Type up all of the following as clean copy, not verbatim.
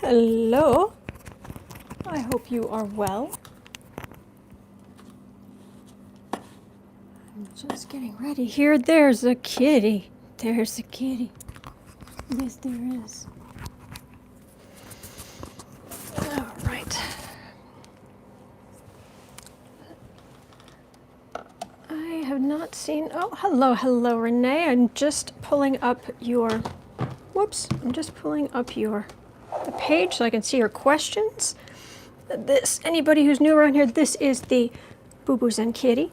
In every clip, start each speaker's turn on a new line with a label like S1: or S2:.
S1: Hello. I hope you are well. I'm just getting ready here. There's a kitty. There's a kitty. Yes, there is. All right. I have not seen. Oh, hello, Renee. I'm just pulling up your. Whoops. I'm just pulling up the page so I can see your questions. Anybody who's new around here, this is the Boo Boo Zen Kitty.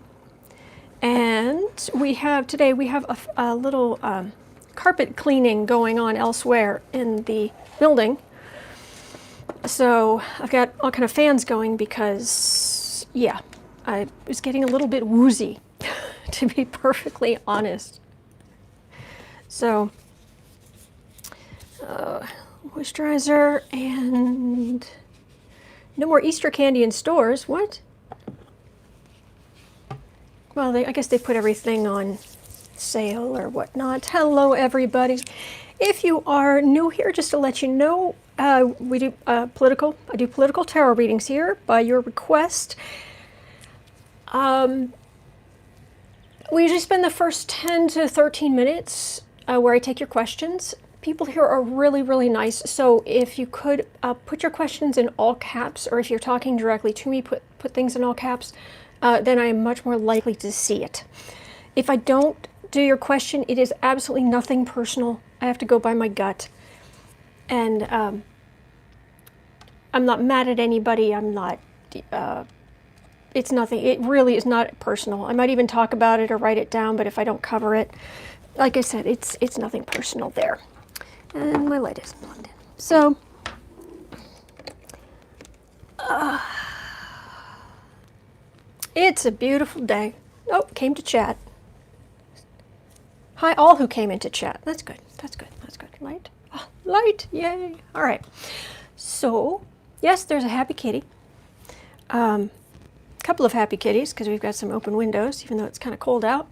S1: And today we have a little carpet cleaning going on elsewhere in the building. So I've got all kind of fans going because, yeah, I was getting a little bit woozy, to be perfectly honest. So, moisturizer and no more Easter candy in stores. What? Well, I guess they put everything on sale or whatnot. Hello, everybody. If you are new here, just to let you know, we do I do political tarot readings here by your request. We usually spend the first 10 to 13 minutes where I take your questions. People here are really, really nice. So if you could put your questions in all caps, or if you're talking directly to me, put things in all caps, then I am much more likely to see it. If I don't do your question, it is absolutely nothing personal. I have to go by my gut. And I'm not mad at anybody. I'm not, it's nothing. It really is not personal. I might even talk about it or write it down, but if I don't cover it, like I said, it's nothing personal there. And my light isn't plugged in. So, it's a beautiful day. Oh, came to chat. Hi, all who came into chat. That's good. That's good. That's good. Light. Oh, light. Yay. All right. So, yes, there's a happy kitty. Couple of happy kitties because we've got some open windows, even though it's kind of cold out.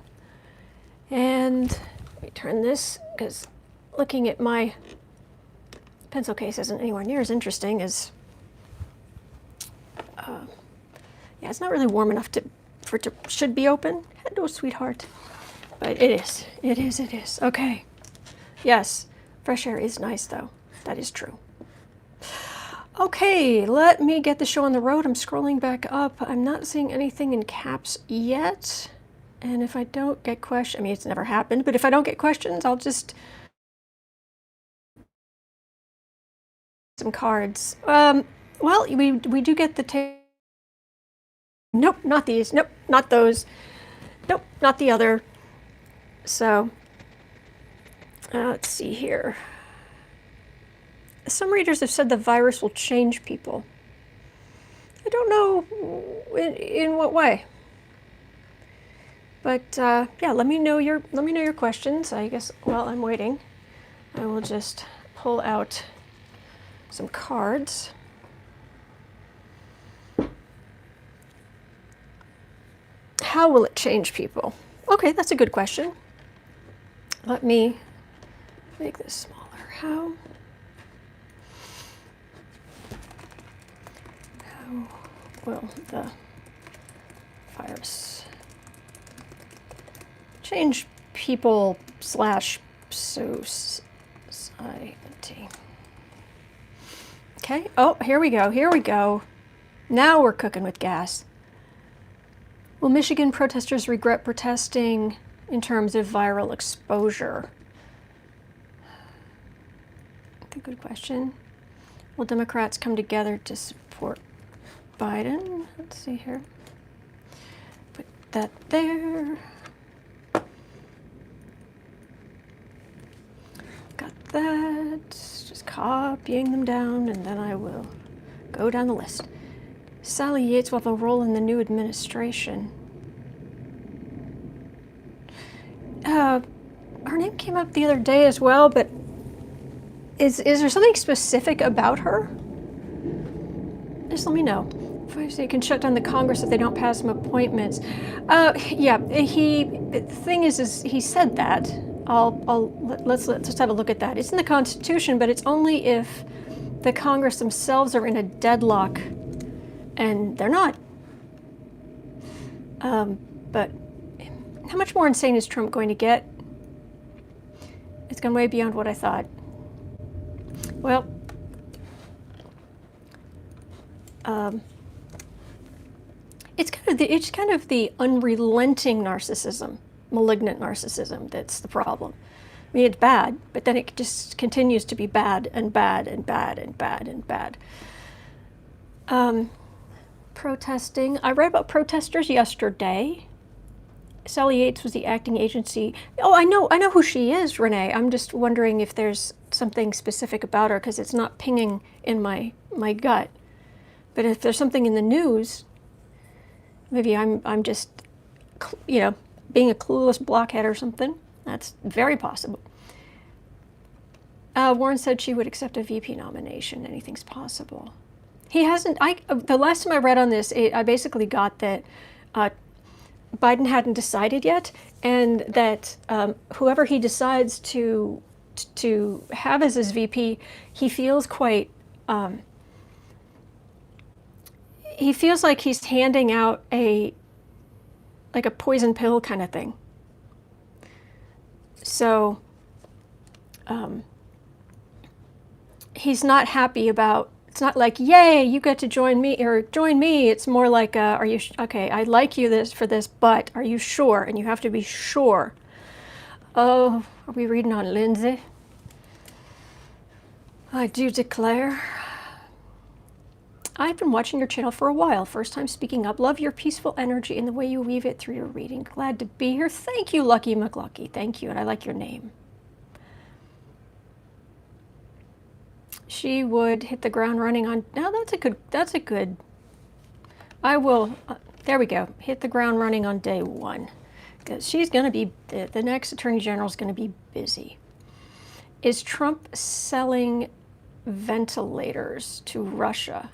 S1: And let me turn this because looking at my pencil case isn't anywhere near as interesting as. Yeah, it's not really warm enough for it should be open. Hello, sweetheart. But it is. It is. It is. Okay. Yes, fresh air is nice, though. That is true. Okay, let me get the show on the road. I'm scrolling back up. I'm not seeing anything in caps yet. And if I don't get questions, I mean, it's never happened, but if I don't get questions, I'll just some cards. Well, we do get the nope, not these. Nope, not those. Nope, not the other. So, let's see here. Some readers have said the virus will change people. I don't know in what way. But yeah, let me know your questions. I guess while I'm waiting, I will just pull out some cards. How will it change people? Okay, that's a good question. Let me make this smaller. How will the virus change people / society? Okay. Oh, here we go. Here we go. Now we're cooking with gas. Will Michigan protesters regret protesting in terms of viral exposure? That's a good question. Will Democrats come together to support Biden? Let's see here. Put that there. Got that. Just copying them down, and then I will go down the list. Sally Yates will have a role in the new administration. Her name came up the other day as well, but is there something specific about her? Just let me know. If I say you can shut down the Congress if they don't pass some appointments. Yeah, the thing is he said that. Let's have a look at that. It's in the Constitution, but it's only if the Congress themselves are in a deadlock, and they're not. But how much more insane is Trump going to get? It's gone way beyond what I thought. Well, it's kind of the unrelenting narcissism, malignant narcissism that's the problem. I mean, it's bad, but then it just continues to be bad and bad and bad and bad and bad. Protesting. I read about protesters yesterday. Sally Yates was the acting agency. Oh, I know who she is, Renee. I'm just wondering if there's something specific about her, because it's not pinging in my gut. But if there's something in the news, maybe I'm just, being a clueless blockhead or something. That's very possible. Warren said she would accept a VP nomination. Anything's possible. He hasn't. The last time I read on this, I basically got that Biden hadn't decided yet, and that whoever he decides to have as his VP, he feels quite. He feels like he's handing out a poison pill kind of thing. So he's not happy about. It's not like, yay, you get to join me, or join me. It's more like, are you, okay, I like you for this, but are you sure? And you have to be sure. Oh, are we reading on Lindsay? I do declare. I've been watching your channel for a while. First time speaking up. Love your peaceful energy and the way you weave it through your reading. Glad to be here. Thank you, Lucky McLucky. Thank you, and I like your name. She would hit the ground running on. Now that's a good. I will. There we go. Hit the ground running on day one, because she's going to be the next Attorney General is going to be busy. Is Trump selling ventilators to Russia?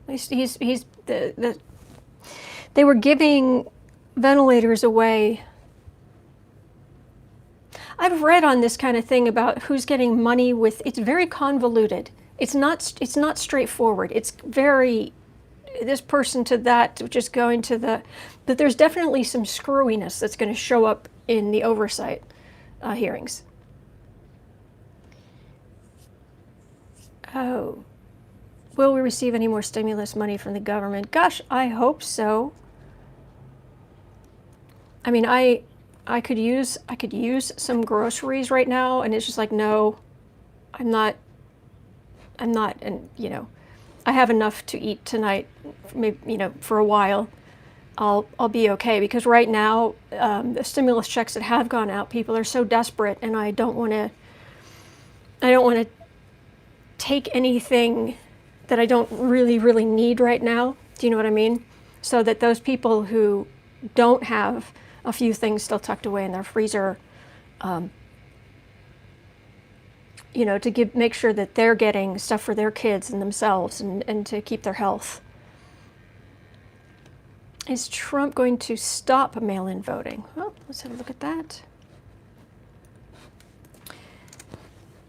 S1: He's they were giving ventilators away. I've read on this kind of thing about who's getting money with. It's very convoluted. It's not straightforward. It's very this person to that, which is going to the. But there's definitely some screwiness that's going to show up in the oversight hearings. Oh, will we receive any more stimulus money from the government? Gosh, I hope so. I mean, I could use some groceries right now, and it's just like, no, I'm not, and I have enough to eat tonight, maybe, for a while. I'll be okay, because right now the stimulus checks that have gone out, people are so desperate, and I don't want to take anything that I don't really need right now. Do you know what I mean? So that those people who don't have a few things still tucked away in their freezer, to make sure that they're getting stuff for their kids and themselves, and to keep their health. Is Trump going to stop mail-in voting? Well, let's have a look at that.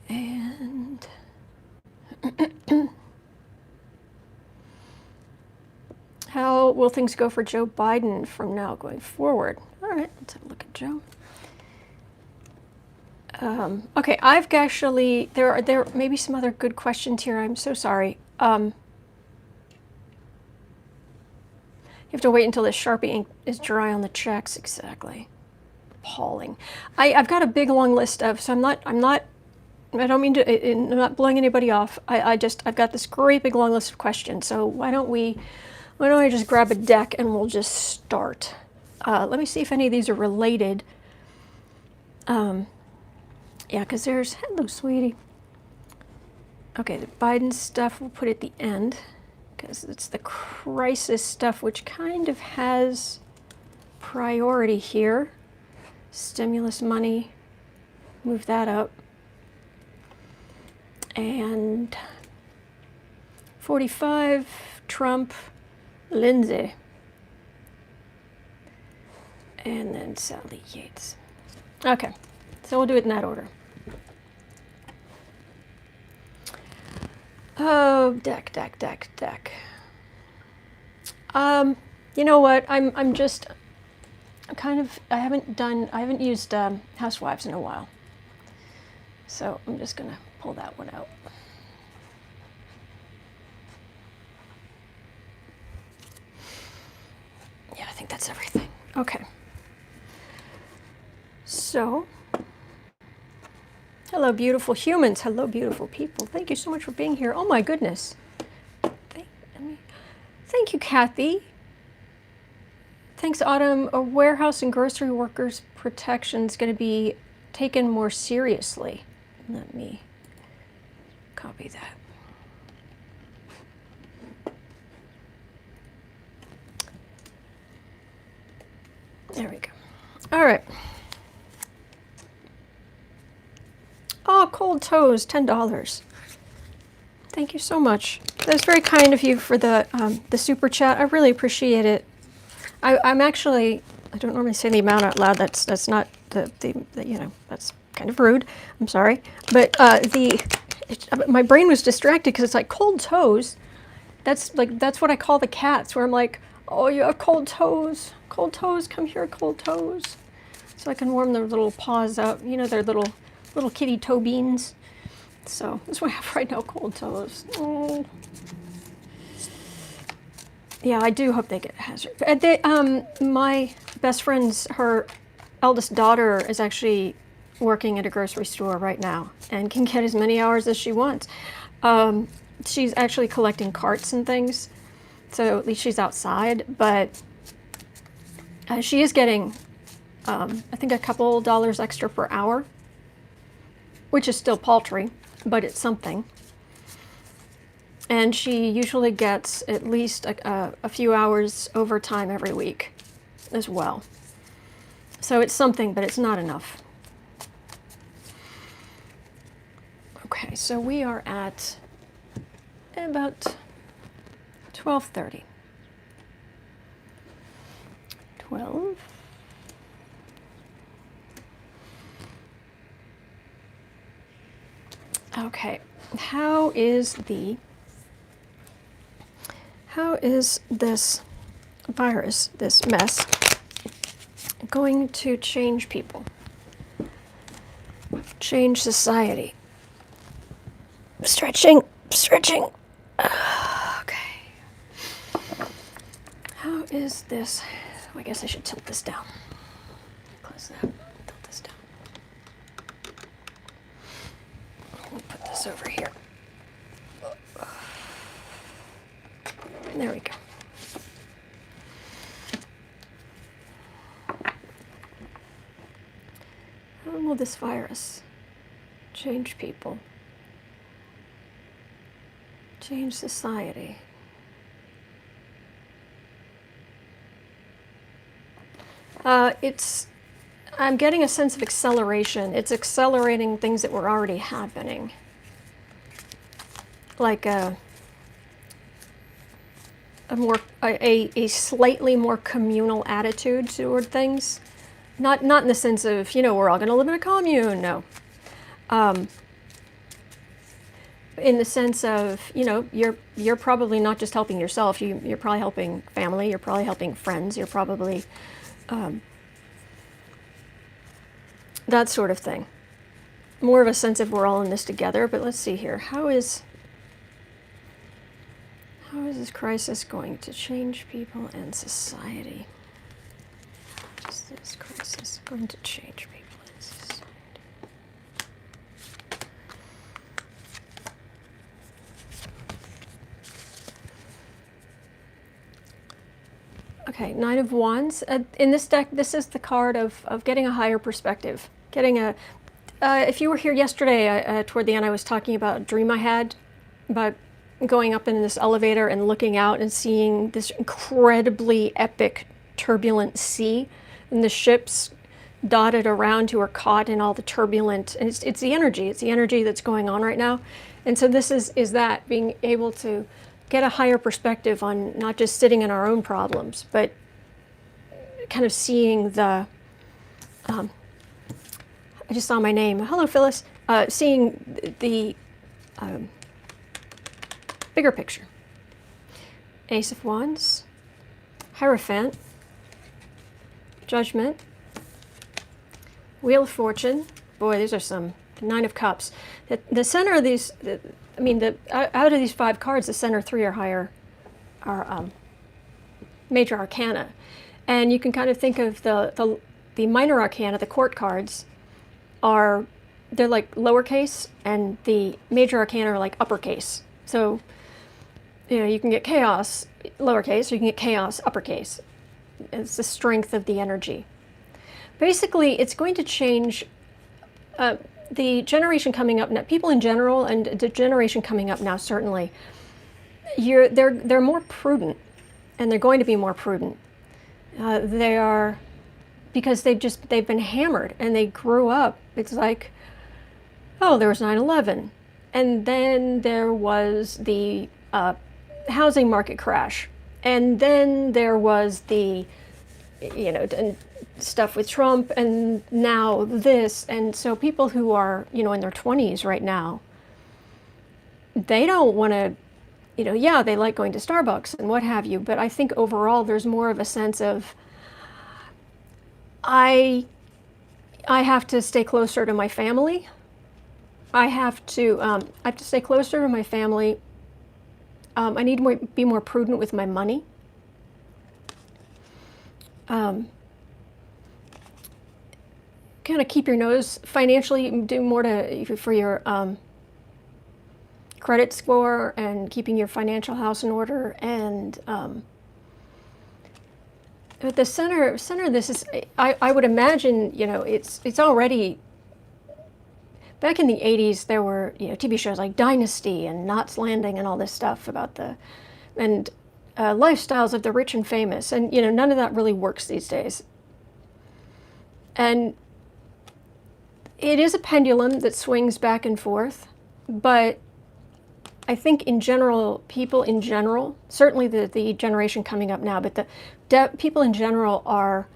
S1: And how will things go for Joe Biden from now going forward? All right, let's have a look at Joe. Okay, I've actually, there may be some other good questions here. I'm so sorry. You have to wait until the Sharpie ink is dry on the checks. Exactly. Appalling. I've got a big long list of, so I don't mean to, I'm not blowing anybody off. I've got this great big long list of questions. So why don't I just grab a deck and we'll just start. Let me see if any of these are related. Yeah, because there's, hello, sweetie. Okay, the Biden stuff we'll put at the end, because it's the crisis stuff, which kind of has priority here. Stimulus money, move that up. And 45, Trump, Lindsay. And then Sally Yates. Okay, so we'll do it in that order. Oh, deck. You know what? I'm kind of, I haven't used Housewives in a while. So I'm just gonna pull that one out. Yeah, I think that's everything. Okay. So, hello, beautiful humans. Hello, beautiful people. Thank you so much for being here. Oh my goodness. Thank you, Kathy. Thanks, Autumn. A warehouse and grocery workers' protection is going to be taken more seriously. Let me copy that. There we go. All right. Oh, cold toes, $10. Thank you so much. That's very kind of you for the super chat. I really appreciate it. I'm actually, I don't normally say the amount out loud. That's not the you know, that's kind of rude. I'm sorry, but my brain was distracted because it's like cold toes. That's what I call the cats. Where I'm like, oh, you have cold toes. Cold toes, come here, cold toes. So I can warm their little paws up. You know, their little kitty toe beans. So that's what I have right now, cold toes. Oh. Yeah, I do hope they get hazard. My best friend's, her eldest daughter is actually working at a grocery store right now and can get as many hours as she wants. She's actually collecting carts and things, so at least she's outside, but she is getting, I think, a couple dollars extra per hour, which is still paltry, but it's something. And she usually gets at least a few hours overtime every week as well. So it's something, but it's not enough. Okay, so we are at about 12:30. 12. Okay, how is this virus, this mess, going to change people? Change society? Stretching. Okay. How is this? I guess I should tilt this down. Close that. Tilt this down. We'll put this over here. There we go. How will this virus change people? Change society? I'm getting a sense of acceleration. It's accelerating things that were already happening. Like a slightly more communal attitude toward things. Not in the sense of, you know, we're all going to live in a commune, no. In the sense of, you know, you're probably not just helping yourself, you're probably helping family, you're probably helping friends, you're probably that sort of thing. More of a sense of we're all in this together, but let's see here. How is this crisis going to change people and society? How is this crisis going to change people and society? Okay, Nine of Wands. In this deck, this is the card of getting a higher perspective. Getting a, if you were here yesterday, toward the end, I was talking about a dream I had about going up in this elevator and looking out and seeing this incredibly epic, turbulent sea, and the ships dotted around who are caught in all the turbulent, and it's the energy that's going on right now. And so this is that, being able to get a higher perspective on not just sitting in our own problems, but kind of seeing the, I just saw my name. Hello, Phyllis. Seeing the Bigger picture. Ace of Wands, Hierophant, Judgment, Wheel of Fortune. Boy, these are some. Nine of Cups. The center of these, out of these 5 cards, the center 3 are higher, are major arcana. And you can kind of think of the minor arcana, the court cards, they're like lowercase, and the major arcana are like uppercase. So, you can get chaos lowercase, or you can get chaos uppercase. It's the strength of the energy. Basically, it's going to change the generation coming up now, people in general, and the generation coming up now certainly. They're more prudent, and they're going to be more prudent. They are, because they've been hammered, and they grew up. It's like, oh, there was 9/11, and then there was the housing market crash, and then there was the stuff with Trump, and now this. And so people who are in their 20s right now, they don't want to, they like going to Starbucks and what have you, but I think overall there's more of a sense of I have to stay closer to my family. I have to stay closer to my family. I need to be more prudent with my money. Kind of keep your nose financially, do more for your credit score, and keeping your financial house in order. And at the center of this is, I would imagine, it's already, back in the 80s, there were, TV shows like Dynasty and Knots Landing and all this stuff about lifestyles of the rich and famous. And, none of that really works these days. And it is a pendulum that swings back and forth, but I think in general, people in general, certainly the generation coming up now, but the people in general are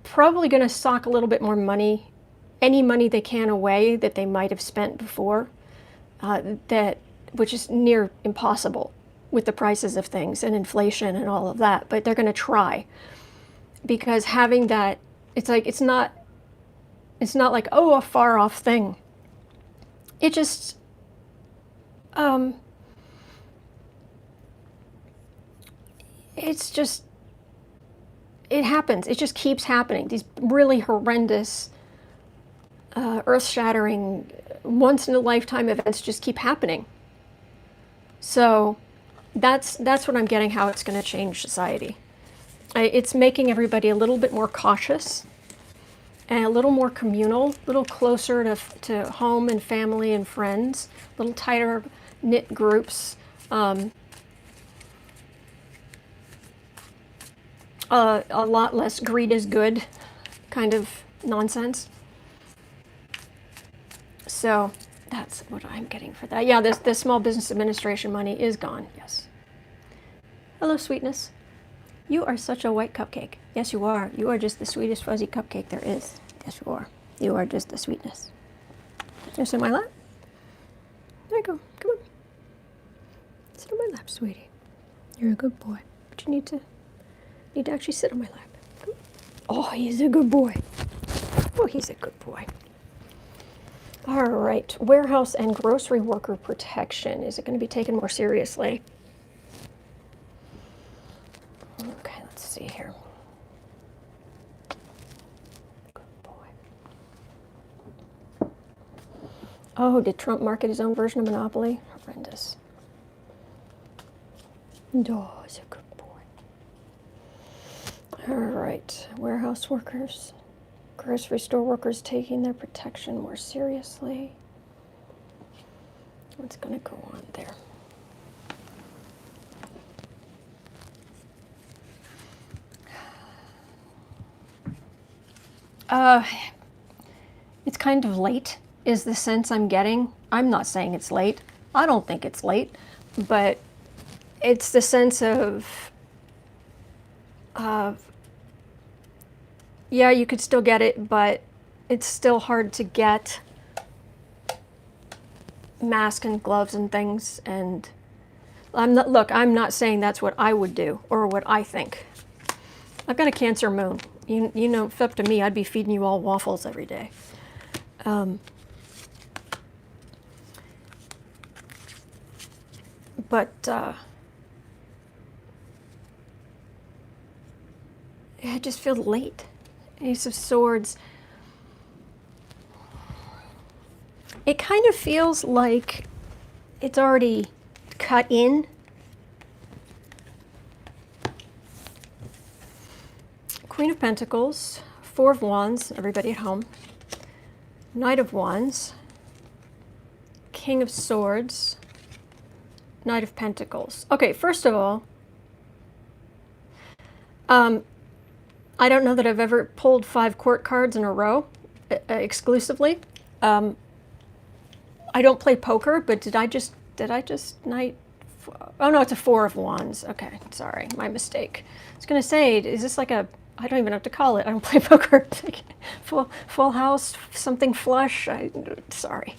S1: probably going to sock a little bit more money, any money they can away that they might have spent before, which is near impossible with the prices of things and inflation and all of that. But they're going to try, because having that, it's not like, oh, a far off thing. It just, it happens. It just keeps happening. These really horrendous, earth-shattering, once-in-a-lifetime events just keep happening. So that's what I'm getting, how it's going to change society. It's making everybody a little bit more cautious, and a little more communal, a little closer to home and family and friends, a little tighter knit groups. A lot less greed is good kind of nonsense. So that's what I'm getting for that. Yeah, the Small Business Administration money is gone, yes. Hello, sweetness. You are such a white cupcake. Yes, you are. You are just the sweetest fuzzy cupcake there is. Yes, you are. You are just the sweetness. Just in my lap. There you go. Come on. Sit on my lap, sweetie. You're a good boy. But you need to actually sit on my lap. Come on. Oh, he's a good boy. Oh, he's a good boy. All right. Warehouse and grocery worker protection. Is it going to be taken more seriously? Okay, let's see here. Good boy. Oh, did Trump market his own version of Monopoly? Horrendous. Oh, he's a good boy. All right. Warehouse workers. Grocery store workers taking their protection more seriously. What's going to go on there? It's kind of late, is the sense I'm getting. I'm not saying it's late. I don't think it's late, but it's the sense of yeah, you could still get it, but it's still hard to get. mask and gloves and things, and I'm not saying that's what I would do or what I think. I've got a Cancer moon. You know, if up to me, I'd be feeding you all waffles every day. But I just feel late. Ace of Swords. It kind of feels like it's already cut in. Queen of Pentacles, Four of Wands, everybody at home. Knight of Wands, King of Swords, Knight of Pentacles. Okay, first of all, I don't know that I've ever pulled 5 court cards in a row exclusively. I don't play poker, but did I just Knight? Oh no, it's a Four of Wands. Okay, sorry, my mistake. I was gonna say, is this like a, I don't even have to call it. I don't play poker. Full house, something flush. Sorry.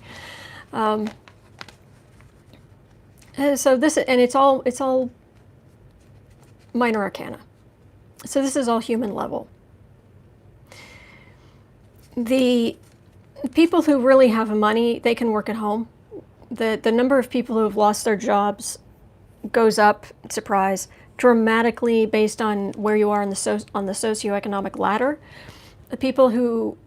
S1: So this, and it's all minor arcana. So this is all human level. The people who really have money, they can work at home. The number of people who have lost their jobs goes up, surprise, dramatically based on where you are on the socioeconomic ladder. The people who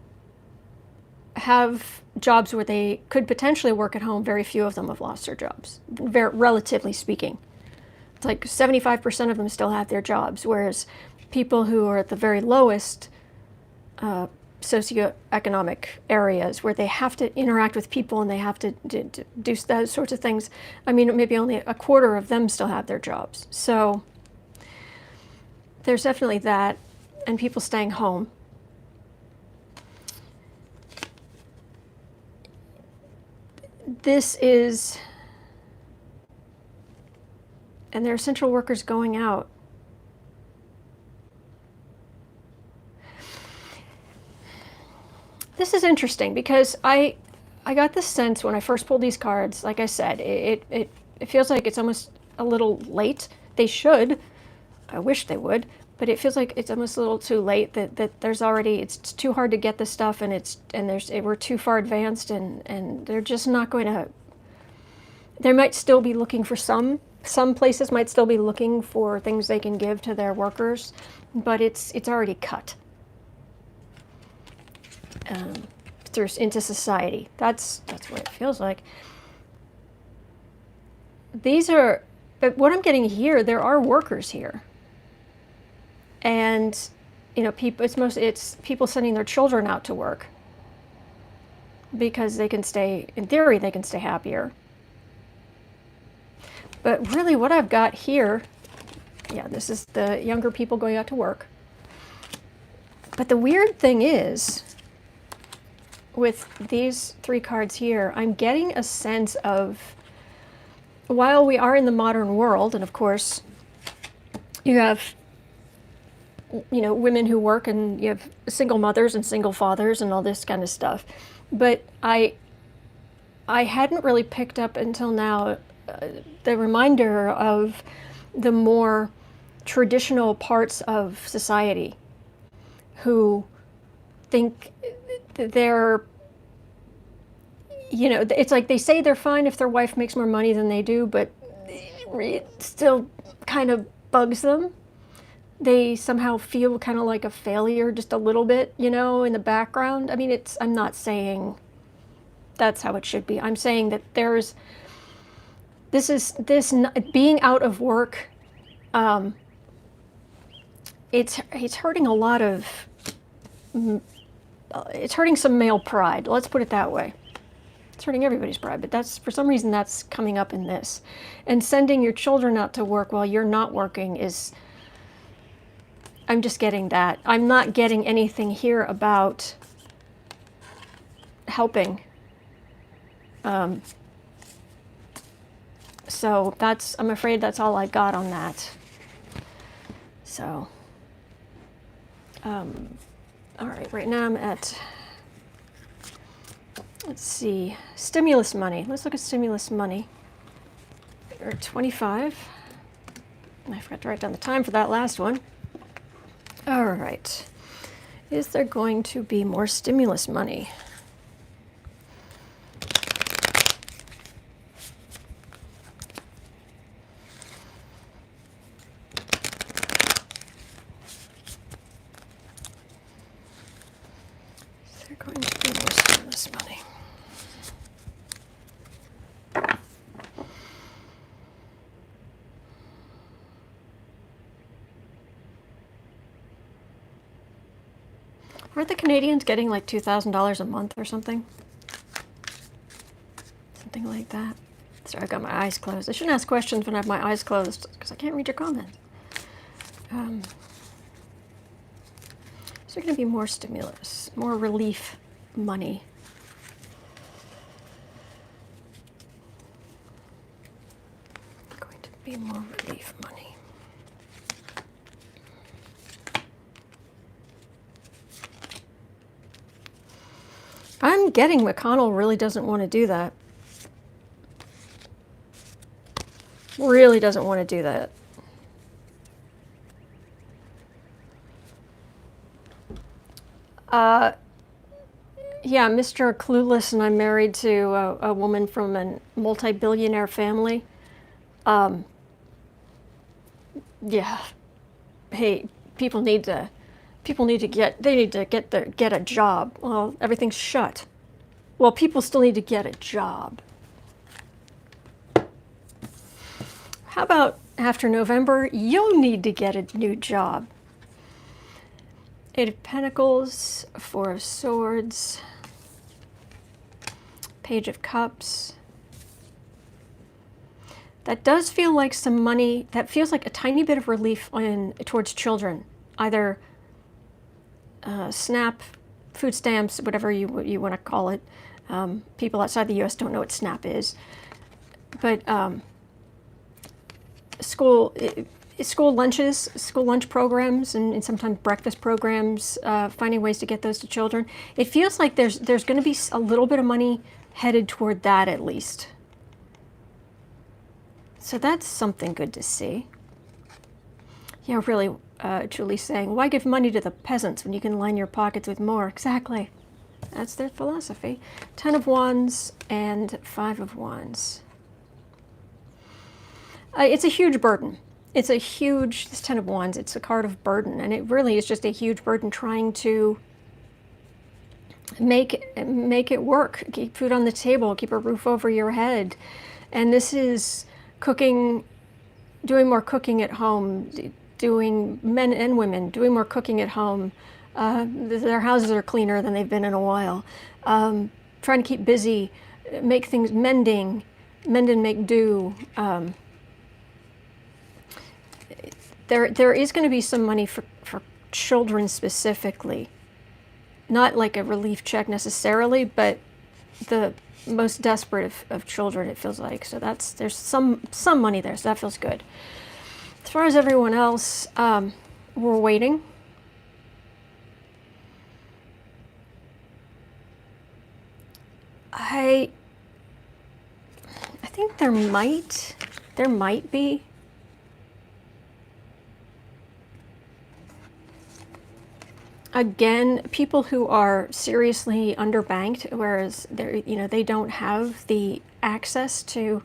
S1: have jobs where they could potentially work at home, very few of them have lost their jobs, relatively speaking. It's like 75% of them still have their jobs, whereas people who are at the very lowest socioeconomic areas, where they have to interact with people and they have to do those sorts of things, I mean, maybe only a quarter of them still have their jobs. So there's definitely that, and people staying home. This is, and there are essential workers going out. This is interesting because I got this sense when I first pulled these cards, like I said, it feels like it's almost a little late. They should, I wish they would, but it feels like it's almost a little too late, that there's already, it's too hard to get this stuff, and we're too far advanced, and they're just not going to, they might still be looking for some places might still be looking for things they can give to their workers, but it's already cut. Through into society. That's what it feels like. These are, but what I'm getting here, there are workers here, and you know, it's people sending their children out to work because they can stay, in theory, they can stay happier. But really, what I've got here, yeah, this is the younger people going out to work. But the weird thing is, with these 3 cards here, I'm getting a sense of, while we are in the modern world, and of course you have, you know, women who work, and you have single mothers and single fathers and all this kind of stuff, but I hadn't really picked up until now the reminder of the more traditional parts of society who think they're, you know, it's like they say they're fine if their wife makes more money than they do, but it still kind of bugs them. They somehow feel kind of like a failure just a little bit, you know, in the background. I mean, I'm not saying that's how it should be. I'm saying that there's, this being out of work, it's hurting a lot of, it's hurting some male pride. Let's put it that way. It's hurting everybody's pride, but that's, for some reason, that's coming up in this. And sending your children out to work while you're not working is, I'm just getting that. I'm not getting anything here about helping. So that's, I'm afraid that's all I got on that. So, all right, right now I'm at Let's see, stimulus money. Let's look at stimulus money. Or 25. I forgot to write down the time for that last one. All right. Is there going to be more stimulus money? Is there going to be more stimulus money? Aren't the Canadians getting like $2,000 a month or something? Something like that. Sorry, I've got my eyes closed. I shouldn't ask questions when I have my eyes closed because I can't read your comments. Is there going to be more stimulus, more relief money? Going to be more relief money. I'm getting McConnell really doesn't want to do that. Really doesn't want to do that. Yeah, Mr. Clueless and I'm married to a woman from a multi-billionaire family. Yeah. Hey, people need to get a job. Well, everything's shut. Well, people still need to get a job. How about after November, you'll need to get a new job? Eight of Pentacles, Four of Swords, Page of Cups. That does feel like some money, that feels like a tiny bit of relief towards children. Either SNAP, food stamps, whatever you want to call it. People outside the U.S. don't know what SNAP is. But school lunches, school lunch programs, and sometimes breakfast programs, finding ways to get those to children. It feels like there's going to be a little bit of money headed toward that at least. So that's something good to see. Yeah, really, Julie's saying, why give money to the peasants when you can line your pockets with more? Exactly. That's their philosophy. 10 of Wands and 5 of Wands. It's a huge burden. It's a huge, this 10 of Wands, it's a card of burden, and it really is just a huge burden trying to make it work, keep food on the table, keep a roof over your head. And this is cooking, doing more cooking at home, doing, men and women, doing more cooking at home. Their houses are cleaner than they've been in a while. Trying to keep busy, make things, mend and make do. There is going to be some money for children specifically. Not like a relief check necessarily, but the most desperate of children, it feels like. So there's some money there, so that feels good. As far as everyone else, we're waiting. I think there might be. Again, people who are seriously underbanked, whereas they don't have the access to,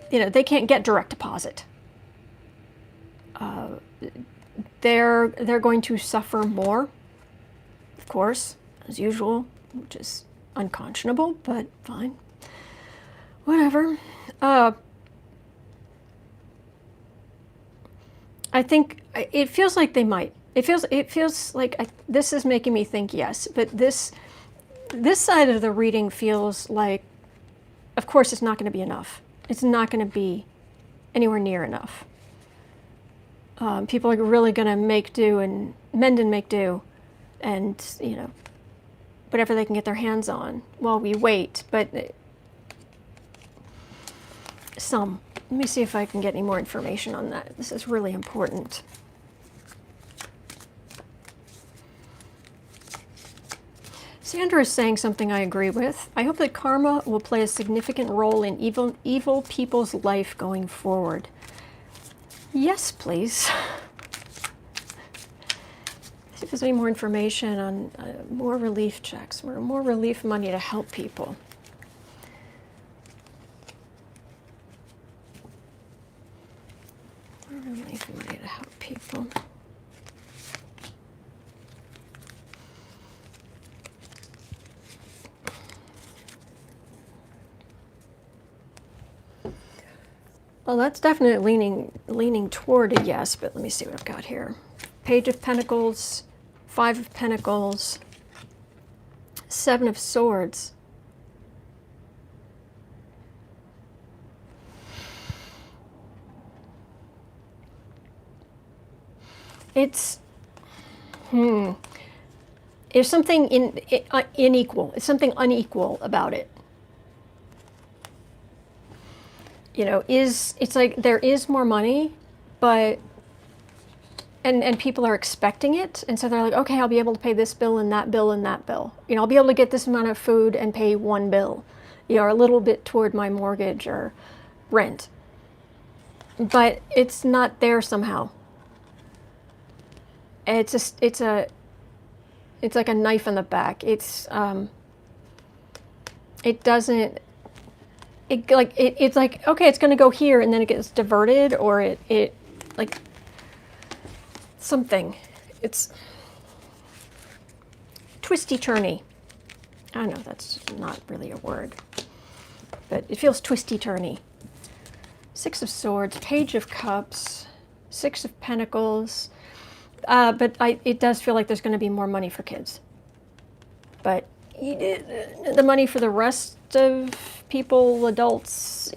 S1: they can't get direct deposit. They're going to suffer more, of course, as usual, which is unconscionable, but fine. Whatever. I think it feels like they might. It feels like this is making me think yes, but this side of the reading feels like, of course, it's not going to be enough. It's not going to be anywhere near enough. People are really going to make do and mend and make do, and whatever they can get their hands on while we wait. But let me see if I can get any more information on that. This is really important. Sandra is saying something I agree with. I hope that karma will play a significant role in evil people's life going forward. Yes, please. See if there's any more information on more relief checks, or more relief money to help people. More relief money to help people. Well, that's definitely leaning toward a yes, but let me see what I've got here. Page of Pentacles, Five of Pentacles, Seven of Swords. It's, there's something unequal. It's something unequal about it. You know, it's like there is more money, but, and people are expecting it. And so they're like, okay, I'll be able to pay this bill and that bill and that bill. You know, I'll be able to get this amount of food and pay one bill, you know, or a little bit toward my mortgage or rent. But it's not there somehow. It's like a knife in the back. It's, it doesn't, it's like, okay, it's going to go here, and then it gets diverted, or it like something. It's twisty-turny. I know that's not really a word, but it feels twisty-turny. Six of Swords, Page of Cups, Six of Pentacles. But it does feel like there's going to be more money for kids. But the money for the rest of people, adults,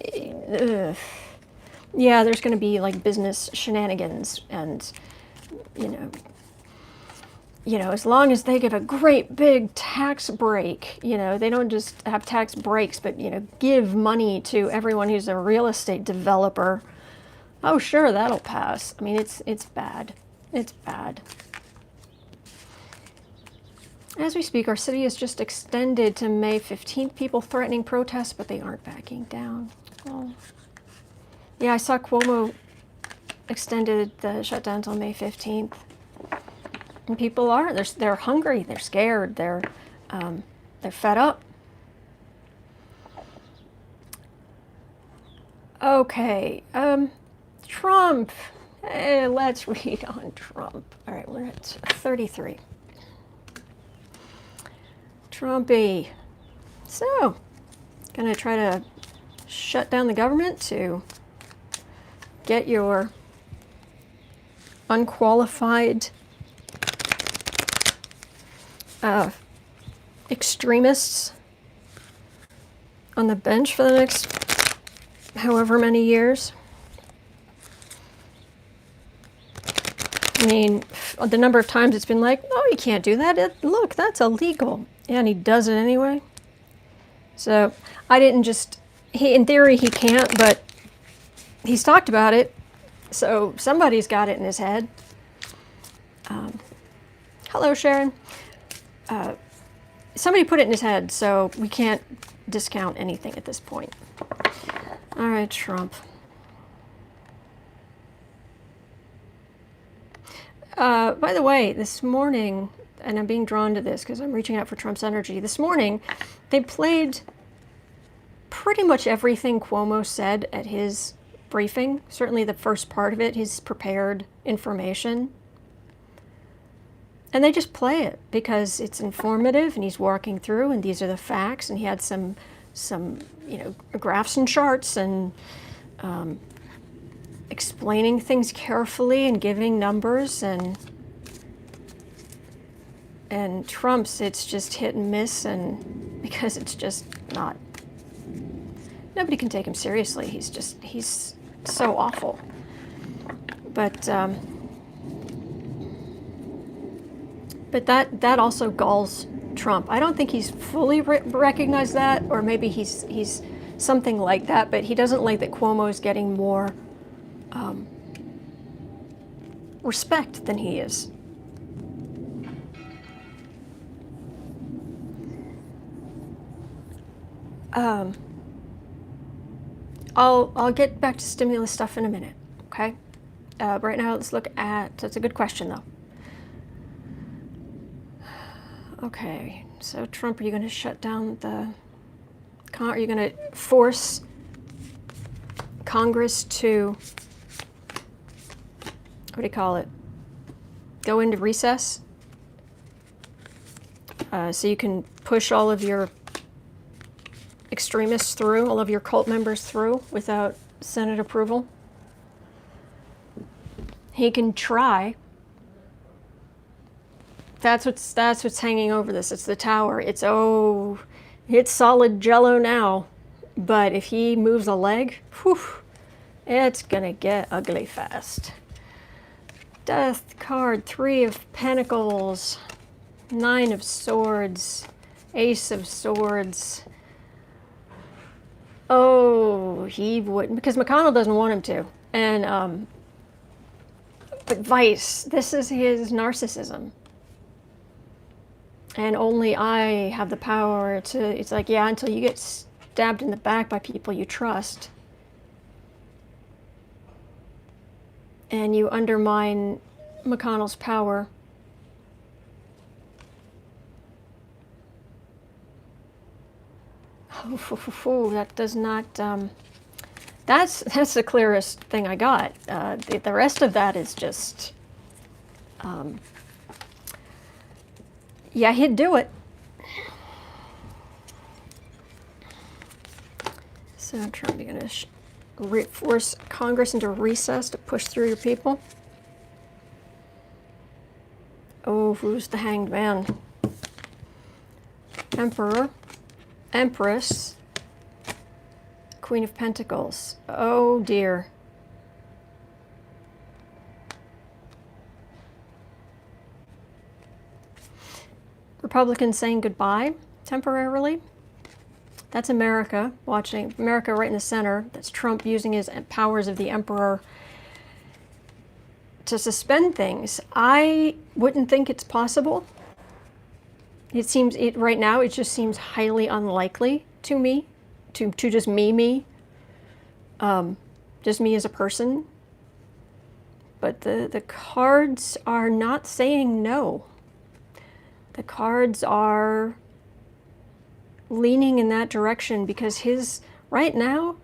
S1: yeah, there's going to be like business shenanigans, and you know, as long as they give a great big tax break, you know, they don't just have tax breaks, but you know, give money to everyone who's a real estate developer. Oh, sure, that'll pass. I mean, it's bad. It's bad. As we speak, our city is just extended to May 15th. People threatening protests, but they aren't backing down. Oh. Yeah, I saw Cuomo extended the shutdown until May 15th. And people are, they're hungry, they're scared, they're fed up. Okay, Trump. Let's read on Trump. All right, we're at 33. Trumpy. So, gonna try to shut down the government to get your unqualified extremists on the bench for the next however many years. I mean, the number of times it's been like, no, you can't do that. Look, that's illegal. And he does it anyway. So I didn't just, in theory he can't, but he's talked about it. So somebody's got it in his head. Hello, Sharon. Somebody put it in his head, so we can't discount anything at this point. All right, Trump. By the way, this morning, and I'm being drawn to this because I'm reaching out for Trump's energy. This morning, they played pretty much everything Cuomo said at his briefing. Certainly the first part of it, his prepared information. And they just play it because it's informative and he's walking through and these are the facts, and he had some graphs and charts and explaining things carefully and giving numbers, and Trump's, it's just hit and miss, and because it's just not, nobody can take him seriously. He's so awful. But that also galls Trump. I don't think he's fully recognized that, or maybe he's something like that, but he doesn't like that Cuomo's getting more respect than he is. I'll get back to stimulus stuff in a minute, okay? Right now, let's look at, that's a good question, though. Okay, so Trump, are you going to shut down are you going to force Congress to, what do you call it, go into recess? So you can push all of your extremists through, all of your cult members through without Senate approval? He can try. That's what's hanging over this. It's the tower. It's solid jello now. But if he moves a leg, whew, it's gonna get ugly fast. Death card, 3 of Pentacles, 9 of Swords, Ace of Swords. Oh, he wouldn't, because McConnell doesn't want him to. And but Vice, this is his narcissism. And only I have the power to, it's like, yeah, until you get stabbed in the back by people you trust. And you undermine McConnell's power. Oh, that does not, that's the clearest thing I got. The rest of that is just, yeah, he'd do it. So Trump, you're going to force Congress into recess to push through your people. Oh, who's the Hanged Man? Emperor, Empress, Queen of Pentacles. Oh dear. Republicans saying goodbye temporarily. That's America, watching America right in the center. That's Trump using his powers of the emperor to suspend things. I wouldn't think it's possible. It seems, right now, it just seems highly unlikely to me, to just me, just me as a person. But the cards are not saying no. The cards are leaning in that direction because right now,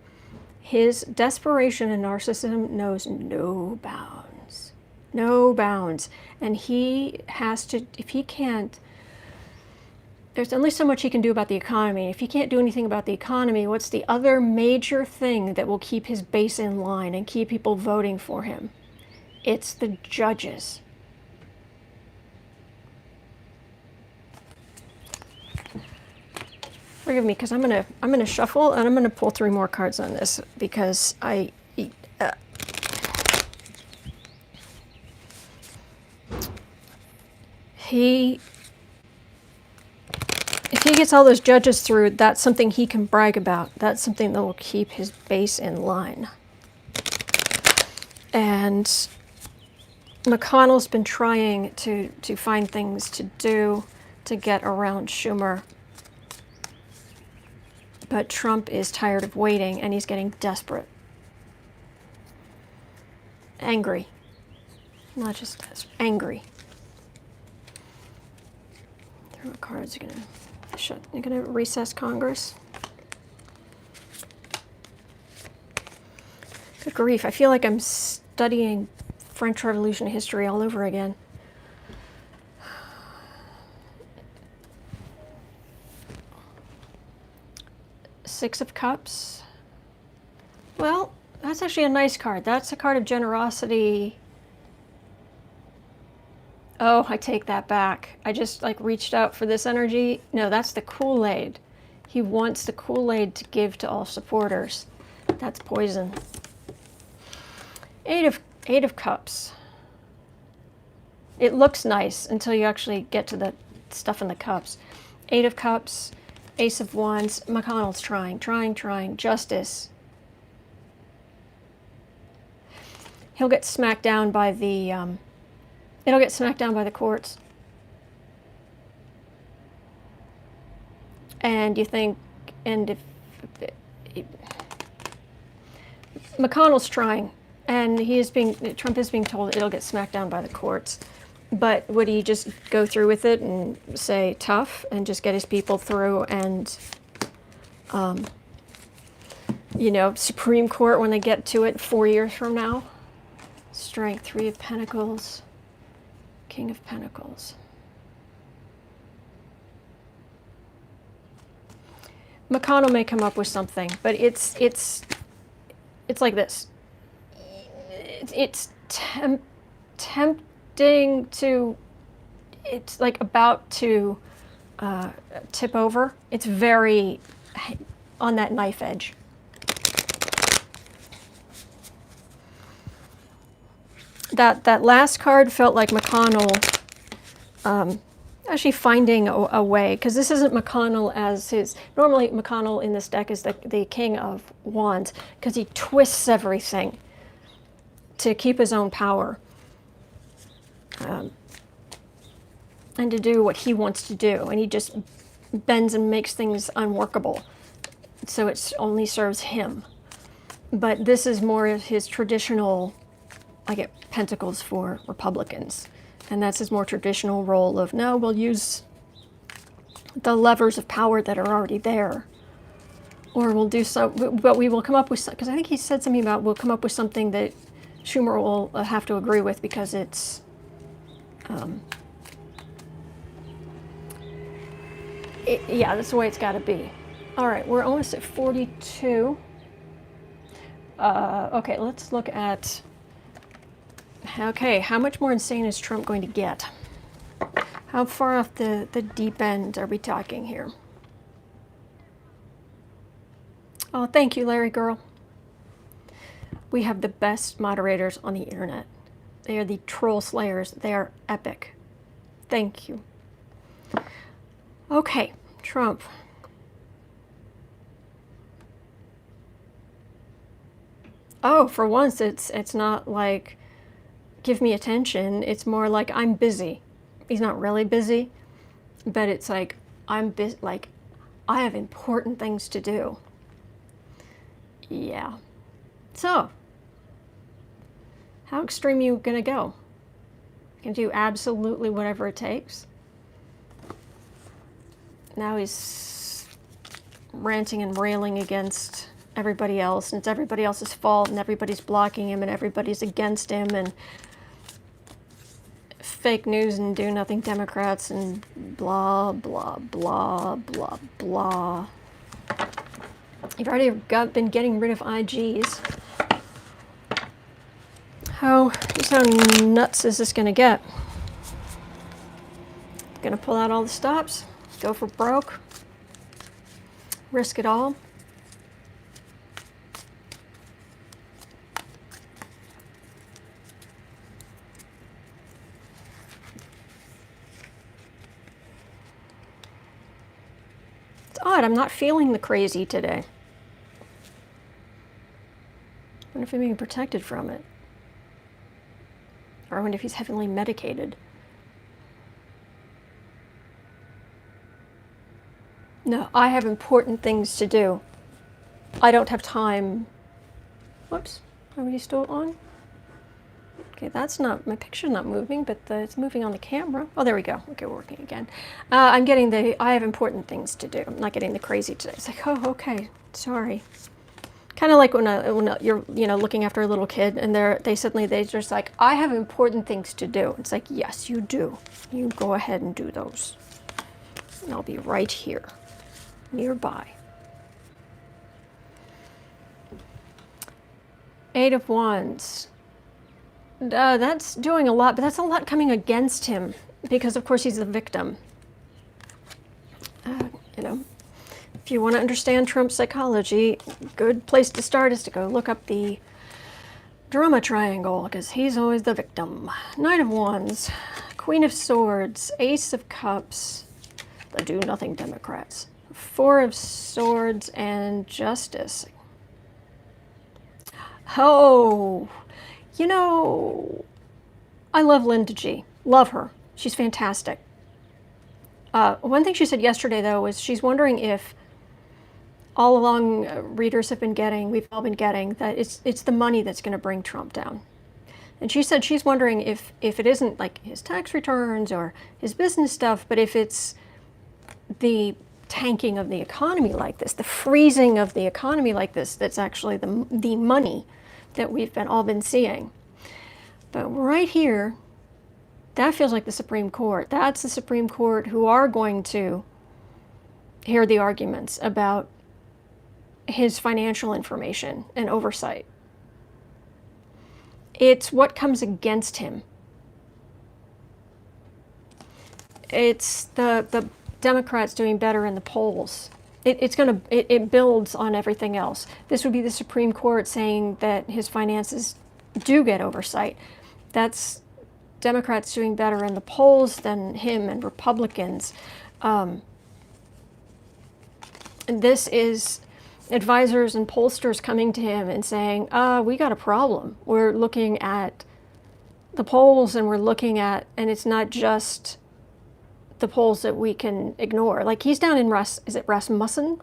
S1: his desperation and narcissism knows no bounds. No bounds. And he has to, if he can't, there's only so much he can do about the economy. If he can't do anything about the economy, what's the other major thing that will keep his base in line and keep people voting for him? It's the judges. Forgive me, because I'm gonna shuffle and I'm gonna pull 3 more cards on this because if he gets all those judges through, that's something he can brag about. That's something that will keep his base in line. And McConnell's been trying to find things to do to get around Schumer. But Trump is tired of waiting and he's getting desperate. Angry. Not just desperate, angry. What cards are gonna shut? You're gonna recess Congress. Good grief! I feel like I'm studying French Revolution history all over again. Six of Cups. Well, that's actually a nice card. That's a card of generosity. Oh, I take that back. I just reached out for this energy. No, that's the Kool-Aid. He wants the Kool-Aid to give to all supporters. That's poison. Eight of Cups. It looks nice until you actually get to the stuff in the cups. 8 of Cups, Ace of Wands. McConnell's trying. Justice. He'll get smacked down by the, it'll get smacked down by the courts. And you think, and if McConnell's trying, and Trump is being told it'll get smacked down by the courts. But would he just go through with it and say tough and just get his people through and, Supreme Court when they get to it 4 years from now? Strength, 3 of Pentacles, King of Pentacles. McConnell may come up with something, but it's like this. It's tempting to. It's like about to tip over. It's very on that knife edge. That last card felt like McConnell actually finding a way, because this isn't McConnell as his. Normally McConnell in this deck is the King of Wands, because he twists everything to keep his own power and to do what he wants to do, and he just bends and makes things unworkable, so it only serves him. But this is more of his traditional. I get Pentacles for Republicans. And that's his more traditional role of, no, we'll use the levers of power that are already there. Or we'll do so, but we will come up with, because I think he said something about we'll come up with something that Schumer will have to agree with because it's, yeah, that's the way it's got to be. All right, we're almost at 42. Okay, let's look at... Okay, how much more insane is Trump going to get? How far off the deep end are we talking here? Oh, thank you, Larry Girl. We have the best moderators on the internet. They are the troll slayers. They are epic. Thank you. Okay, Trump. Oh, for once, it's not like... give me attention. It's more like I'm busy. He's not really busy, but it's like I'm busy. Like I have important things to do. Yeah. So, how extreme are you gonna go? You can do absolutely whatever it takes. Now he's ranting and railing against everybody else, and it's everybody else's fault, and everybody's blocking him, and everybody's against him, and fake news and do nothing Democrats and blah blah blah blah blah. You've already been getting rid of IGs. How nuts is this going to get? Going to pull out all the stops, go for broke, risk it all. Odd, I'm not feeling the crazy today. I wonder if I'm being protected from it. Or I wonder if he's heavily medicated. No, I have important things to do. I don't have time. Whoops, are we still on? Okay, that's not, my picture's not moving, but it's moving on the camera. Oh, there we go. Okay, we're working again. I'm getting I have important things to do. I'm not getting the crazy today. It's like, oh, okay, sorry. Kind of like when you're, looking after a little kid and they're just like, I have important things to do. It's like, yes, you do. You go ahead and do those. And I'll be right here, nearby. 8 of Wands. That's doing a lot, but that's a lot coming against him because, of course, he's the victim. If you want to understand Trump's psychology, good place to start is to go look up the drama triangle because he's always the victim. 9 of Wands, Queen of Swords, Ace of Cups, the do-nothing Democrats, 4 of Swords, and Justice. Oh... I love Linda G. Love her. She's fantastic. One thing she said yesterday, though, was she's wondering if all along, readers have been getting, we've all been getting, that it's the money that's going to bring Trump down. And she said she's wondering if it isn't like his tax returns or his business stuff, but if it's the tanking of the economy like this, the freezing of the economy like this, that's actually the money that we've all been seeing. But right here, that feels like the Supreme Court. That's the Supreme Court who are going to hear the arguments about his financial information and oversight. It's what comes against him. It's the Democrats doing better in the polls. It builds on everything else. This would be the Supreme Court saying that his finances do get oversight. That's Democrats doing better in the polls than him and Republicans. And this is advisors and pollsters coming to him and saying, we got a problem. We're looking at the polls and we're looking at, and it's not just the polls that we can ignore. Like he's down in Rasmussen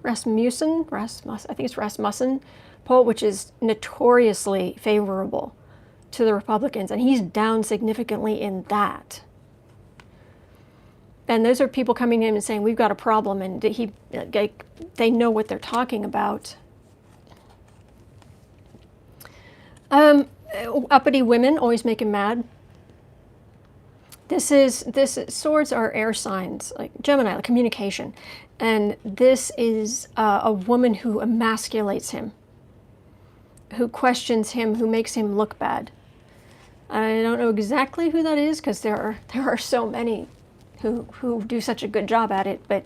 S1: poll, which is notoriously favorable to the Republicans, and he's down significantly in that. And those are people coming in and saying, we've got a problem, and they know what they're talking about. Uppity women always make him mad. Swords are air signs, like Gemini, like communication. And this is a woman who emasculates him, who questions him, who makes him look bad. I don't know exactly who that is, because there are so many who do such a good job at it, but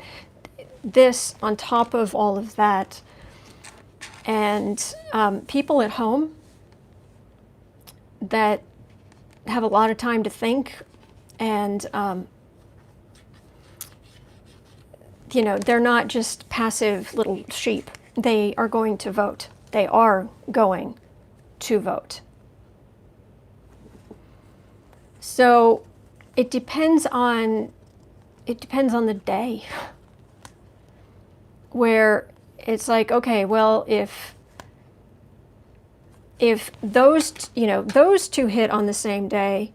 S1: this on top of all of that, and people at home that have a lot of time to think, and they're not just passive little sheep. They are going to vote. They are going to vote. So it depends on the day, where it's like, okay, well, if those two hit on the same day,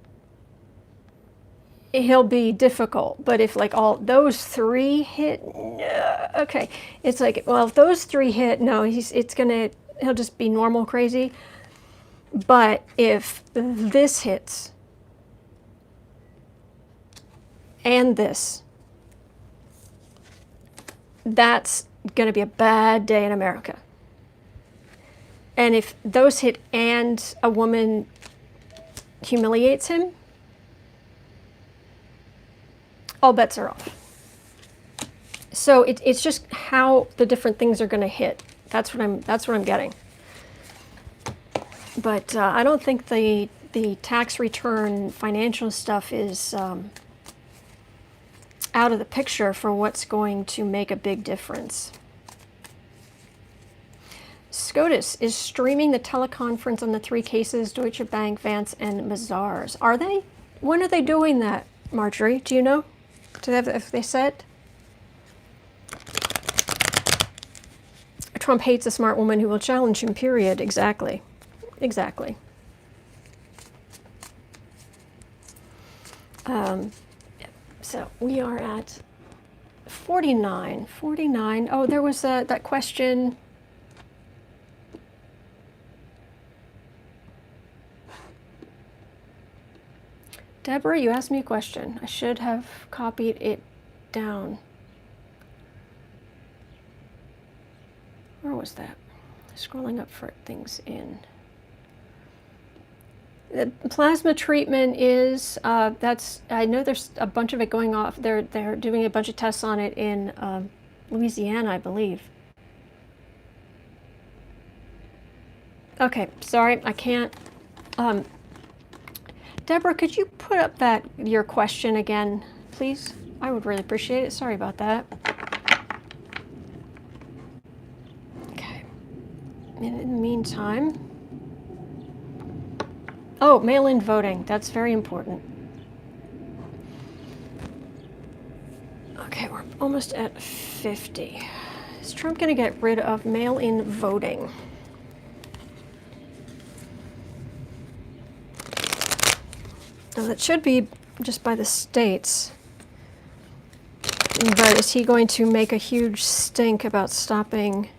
S1: he'll be difficult. But if like all those three hit, okay, it's like, well, if those three hit, no, he'll just be normal crazy. But if this hits and this, that's going to be a bad day in America. And if those hit and a woman humiliates him, all bets are off. So it's just how the different things are going to hit. That's what I'm getting. But I don't think the tax return financial stuff is out of the picture for what's going to make a big difference. SCOTUS is streaming the teleconference on the three cases, Deutsche Bank, Vance, and Mazars. Are they? When are they doing that, Marjorie? Do you know? Have they said? Trump hates a smart woman who will challenge him, period. Exactly. Exactly. So we are at 49. Oh, there was that question. Deborah, you asked me a question. I should have copied it down. Where was that? Scrolling up for things in. The plasma treatment is, I know there's a bunch of it going off. They're doing a bunch of tests on it in Louisiana, I believe. Okay, sorry, I can't. Deborah, could you put up your question again, please? I would really appreciate it. Sorry about that. Okay. In the meantime, oh, mail-in voting. That's very important. Okay, we're almost at 50. Is Trump going to get rid of mail-in voting? Now, that should be just by the states. But is he going to make a huge stink about stopping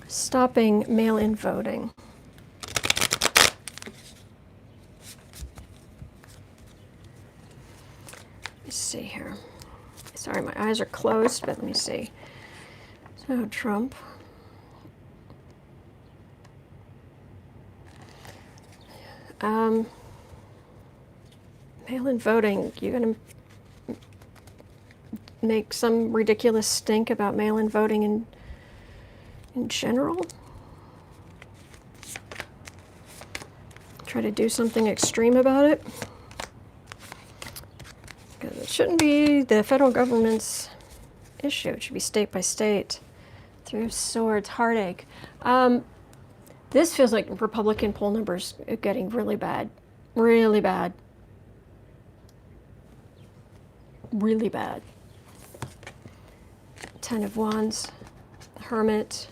S1: stopping mail-in voting? Let's see here. Sorry, my eyes are closed, but let me see. So, Trump. Mail-in voting, you're going to make some ridiculous stink about mail-in voting in general? Try to do something extreme about it? Because it shouldn't be the federal government's issue. It should be state by state. Through swords, heartache. This feels like Republican poll numbers are getting really bad. Really bad. Really bad. 10 of Wands, Hermit,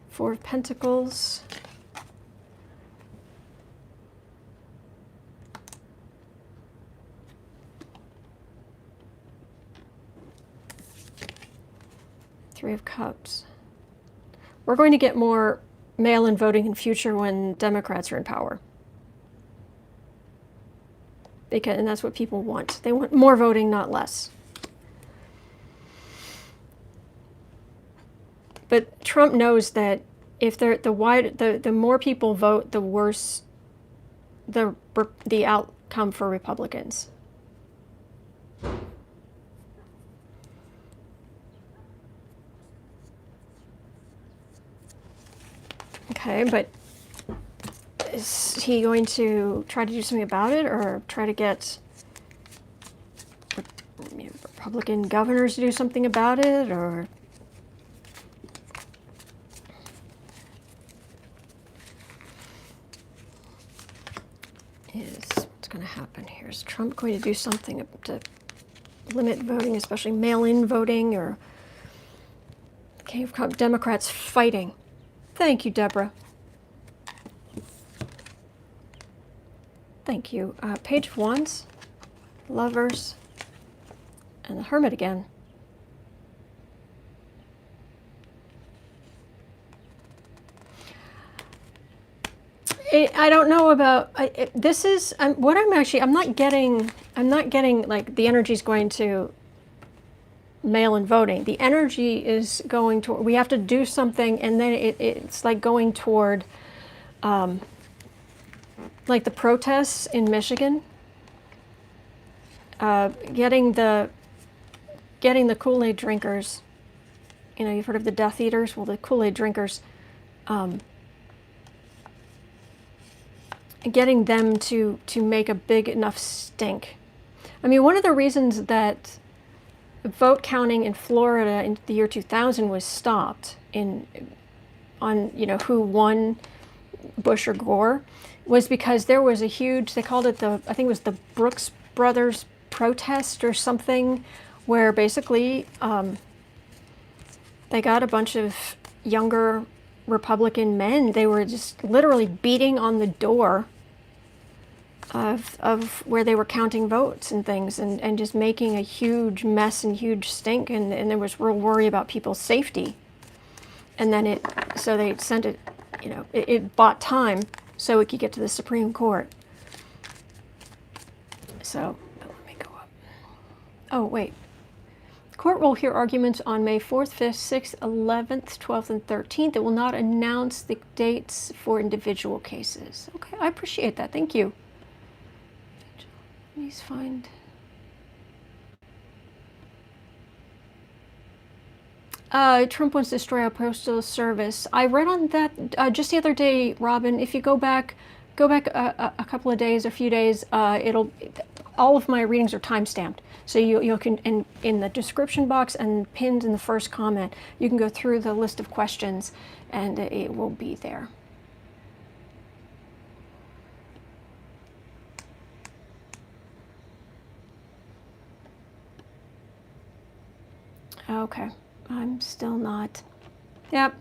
S1: 4 of Pentacles, Three of Cups. We're going to get more mail-in voting in future when Democrats are in power. And that's what people want. They want more voting, not less. But Trump knows that if the more people vote, the worse the outcome for Republicans. Okay, but is he going to try to do something about it, or try to get Republican governors to do something about it, or what's going to happen here? Is Trump going to do something to limit voting, especially mail-in voting, or Democrats fighting? Thank you, Deborah. Thank you. Page of Wands, Lovers, and the Hermit again. I don't know about this. Is what I'm not getting. I'm not getting like the energy's going to mail-in voting. The energy is going toward. We have to do something, and then it's like going toward. Like the protests in Michigan, getting the Kool-Aid drinkers. You know, you've heard of the Death Eaters. Well, the Kool-Aid drinkers, getting them to make a big enough stink. I mean, one of the reasons that vote counting in Florida in the year 2000 was stopped on who won, Bush or Gore, was because there was a huge, they called it I think it was the Brooks Brothers protest or something, where basically they got a bunch of younger Republican men. They were just literally beating on the door of where they were counting votes and things, and just making a huge mess and huge stink, and there was real worry about people's safety. And then so they sent it, it bought time so it could get to the Supreme Court. So, let me go up. Oh, wait. The court will hear arguments on May 4th, 5th, 6th, 11th, 12th, and 13th. It will not announce the dates for individual cases. Okay, I appreciate that. Thank you. Please find... Trump wants to destroy our postal service. I read on that just the other day, Robin. If you go back a couple of days, a few days, all of my readings are time-stamped. So you can, in the description box and pinned in the first comment, you can go through the list of questions, and it will be there. Okay, I'm still not. Yep.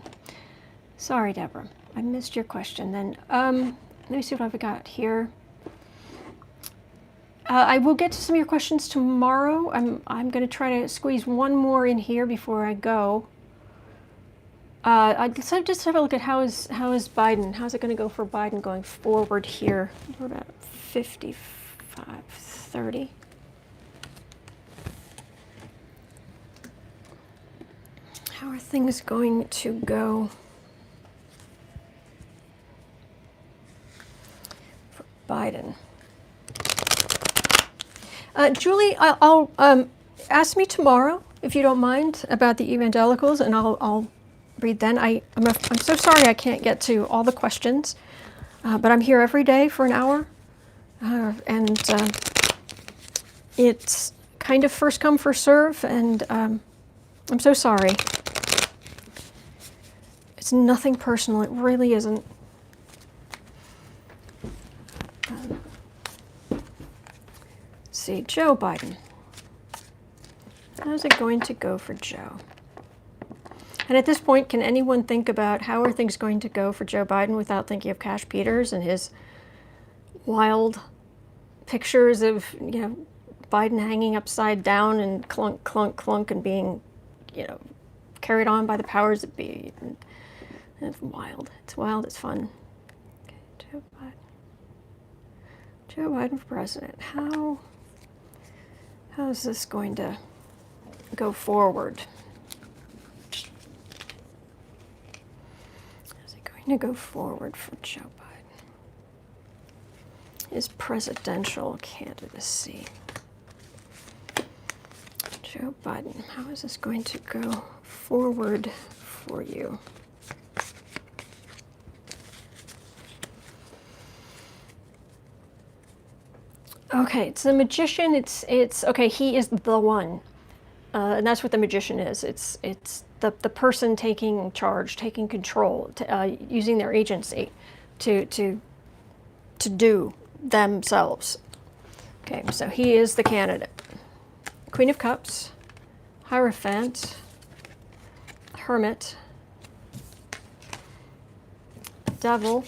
S1: Sorry, Deborah. I missed your question then. Let me see what I've got here. I will get to some of your questions tomorrow. I'm going to try to squeeze one more in here before I go. I decided just have a look at how is Biden? How's it going to go for Biden going forward here? We're about 55-30. How are things going to go for Biden? Julie, I'll ask me tomorrow if you don't mind about the evangelicals, and I'll read then. I'm so sorry I can't get to all the questions, but I'm here every day for an hour, and it's kind of first come first serve, and I'm so sorry. It's nothing personal. It really isn't. See, Joe Biden. How's it going to go for Joe? And at this point, can anyone think about how are things going to go for Joe Biden without thinking of Cash Peters and his wild pictures of, Biden hanging upside down and clunk, clunk, clunk and being, carried on by the powers that be. And it's wild. It's wild. It's fun. Okay, Joe Biden. Joe Biden for president. How is this going to go forward? How's it going to go forward for Joe Biden? His presidential candidacy. Joe Biden, how is this going to go forward for you? Okay, it's the magician. It's okay. He is the one, and that's what the magician is. It's the person taking charge, taking control, using their agency to do themselves. Okay, so he is the candidate. Queen of Cups, Hierophant, Hermit, Devil,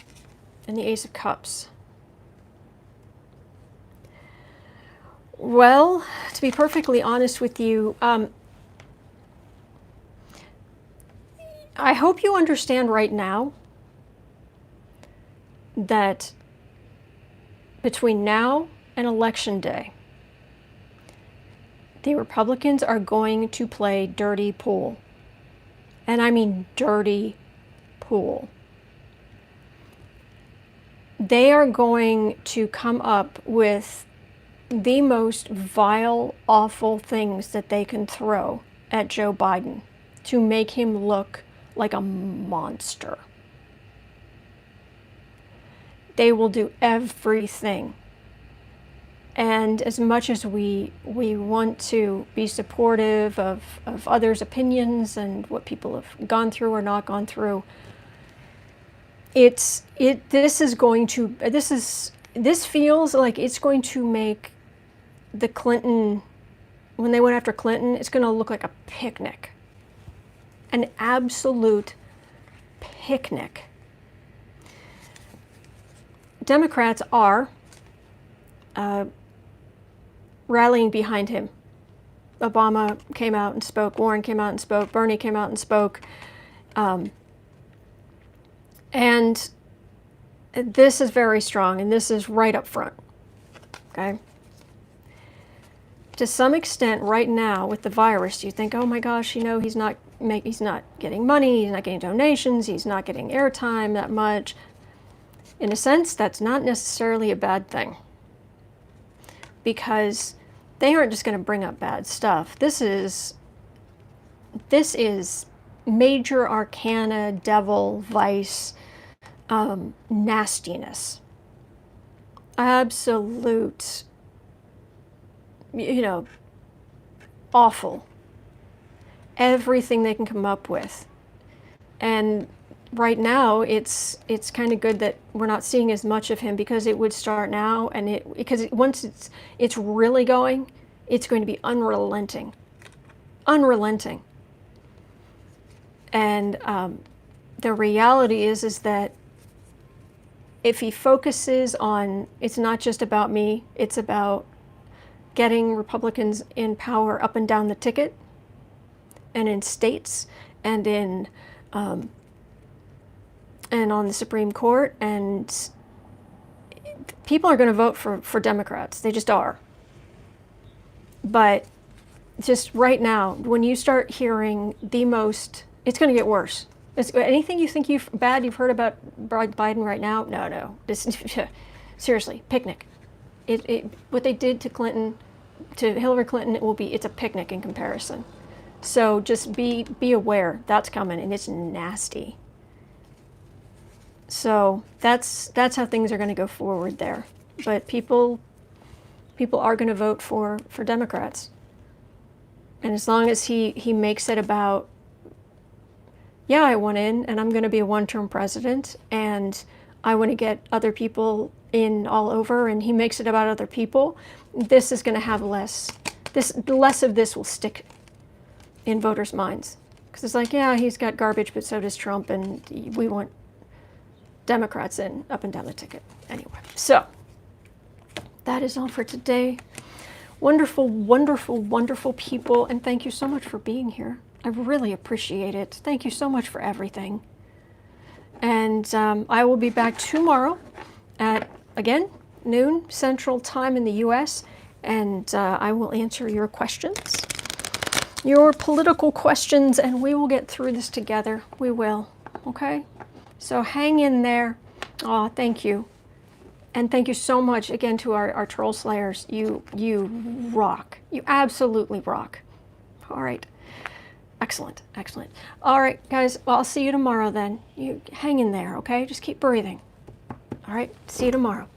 S1: and the Ace of Cups. Well, to be perfectly honest with you, I hope you understand right now that between now and Election Day, the Republicans are going to play dirty pool. And I mean dirty pool. They are going to come up with the most vile, awful things that they can throw at Joe Biden to make him look like a monster. They will do everything. And as much as we want to be supportive of others' opinions and what people have gone through or not gone through, this feels like it's going to make the Clinton, when they went after Clinton, it's going to look like a picnic. An absolute picnic. Democrats are rallying behind him. Obama came out and spoke, Warren came out and spoke, Bernie came out and spoke. And this is very strong, and this is right up front, okay? To some extent, right now, with the virus, you think, oh my gosh, he's not getting money, he's not getting donations, he's not getting airtime that much. In a sense, that's not necessarily a bad thing, because they aren't just going to bring up bad stuff. This is major arcana, devil, vice, nastiness. Absolute, awful. Everything they can come up with. And right now, it's kind of good that we're not seeing as much of him, because it would start now, and once it's really going, it's going to be unrelenting. unrelenting. And the reality is that if he focuses on, it's not just about me, it's about getting Republicans in power up and down the ticket, and in states, and in and on the Supreme Court, and people are going to vote for Democrats. They just are. But just right now, when you start hearing the most, it's going to get worse. Anything you think you've heard about Biden right now? No. This seriously, picnic. What they did to Clinton, to Hillary Clinton, it's a picnic in comparison. So just be aware that's coming, and it's nasty. So that's how things are going to go forward there. But people are going to vote for Democrats. And as long as he makes it about, yeah, I want in, and I'm going to be a one-term president, and I want to get other people in all over, and he makes it about other people, this is going to have less of this will stick in voters' minds. Because it's like, yeah, he's got garbage, but so does Trump, and we want Democrats in up and down the ticket. Anyway, so that is all for today. Wonderful, wonderful, wonderful people, and thank you so much for being here. I really appreciate it. Thank you so much for everything. And I will be back tomorrow at, again, noon Central Time in the U.S., and I will answer your questions, your political questions, and we will get through this together. We will, okay? So hang in there. Aw, thank you. And thank you so much, again, to our Troll Slayers. You rock. You absolutely rock. All right. Excellent, excellent. All right, guys, well, I'll see you tomorrow then. You hang in there, okay? Just keep breathing. All right, see you tomorrow.